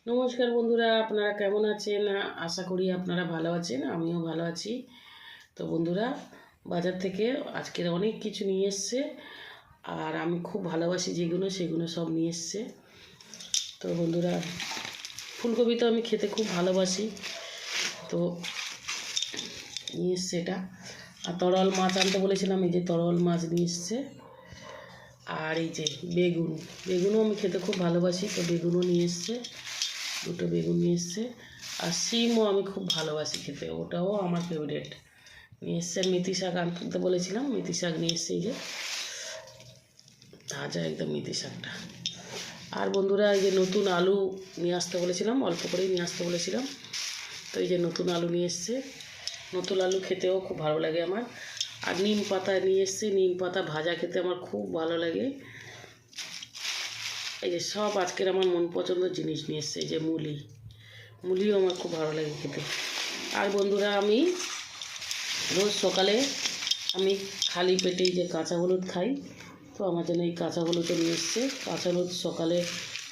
নমস্কার বন্ধুরা, আপনারা কেমন আছেন? আশা করি আপনারা ভালো আছেন, আমিও ভালো আছি। তো বন্ধুরা, বাজার থেকে আজকের অনেক কিছু নিয়ে এসছে, আর আমি খুব ভালোবাসি যেগুলো সেগুলো সব নিয়ে এসছে। তো বন্ধুরা, ফুলকপি তো আমি খেতে খুব ভালোবাসি, তো নিয়ে এসছে এটা। আর তরল মাছ আনতে বলেছিলাম, এই যে তরল মাছ নিয়ে এসছে। আর এই যে বেগুনও আমি খেতে খুব ভালোবাসি, তো বেগুনও নিয়ে এসছে, দুটো বেগুন নিয়ে এসছে। আর শিমও আমি খুব ভালোবাসি খেতে, ওটাও আমার ফেভারিট। নিয়ে এসছে মেথি শাক আনতে বলেছিলাম, মেথি শাক নিয়ে এসছে, এই যে তাজা একদম মেথি শাকটা। আর বন্ধুরা, এই যে নতুন আলু নিয়ে আসতে বলেছিলাম, অল্প করেই নিয়ে আসতে বলেছিলাম, তো এই যে নতুন আলু নিয়ে এসছে। নতুন আলু খেতেও খুব ভালো লাগে আমার। আর নিম পাতা নিয়ে এসছে, নিম পাতা ভাজা খেতে আমার খুব ভালো লাগে। এই যে সব আজকের আমার মন পছন্দের জিনিস নিয়ে এসছে। এই যে মুলিও আমার খুব ভালো লাগে খেতে। আর বন্ধুরা, আমি রোজ সকালে আমি খালি পেটেই যে কাঁচা হলুদ খাই, তো আমার জন্য এই কাঁচা হলুদও নিয়ে এসছে। কাঁচা হলুদ সকালে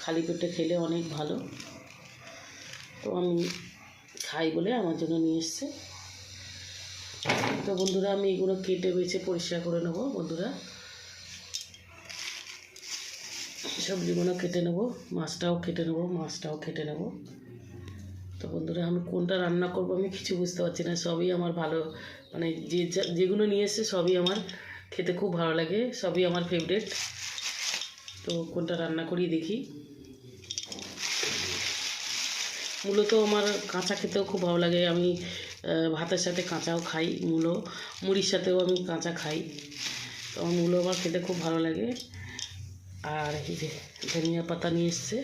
খালি পেটে খেলে অনেক ভালো, তো আমি খাই বলে আমার জন্য নিয়ে এসছে। তো বন্ধুরা, আমি এগুলো কেটে বেছে পরিষ্কার করে নেবো। বন্ধুরা, সবজিগুলো কেটে নেবো, মাছটাও কেটে নেবো। তো বন্ধুরা, আমি কোনটা রান্না করবো আমি কিছু বুঝতে পারছি না। সবই আমার ভালো, মানে যেগুলো নিয়ে এসছে সবই আমার খেতে খুব ভালো লাগে, সবই আমার ফেভারিট। তো কোনটা রান্না করি দেখি। মূলত আমার কাঁচা খেতেও খুব ভালো লাগে। আমি ভাতের সাথে কাঁচাও খাই, মুড়ির সাথেও আমি কাঁচা খাই। তো আমার আমার খেতে খুব ভালো লাগে। আর এই যে ধনিয়া পাতা নিয়ে এসছে,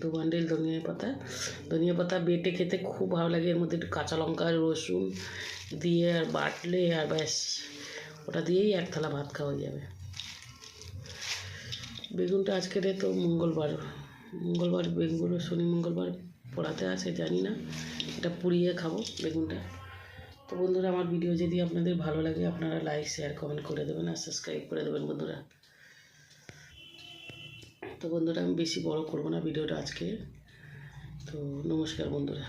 দু বান্ডিল ধনিয়া পাতা বেটে খেতে খুব ভালো লাগে। এর মধ্যে একটু কাঁচা লঙ্কা রসুন দিয়ে আর বাটলে আর ব্যাস, ওটা দিয়েই এক থালা ভাত খাওয়া যাবে। বেগুনটা আজকের তো মঙ্গলবার বেগুনগুলো শনি মঙ্গলবার পড়াতে আছে, জানি না, এটা পুড়িয়ে খাবো বেগুনটা। তো বন্ধুরা, আমার ভিডিও যদি আপনাদের ভালো লাগে আপনারা লাইক শেয়ার কমেন্ট করে দেবেন আর সাবস্ক্রাইব করে দেবেন বন্ধুরা। তো বন্ধুরা, আমি বেশি বড় করবো না ভিডিওটা আজকে। তো নমস্কার বন্ধুরা।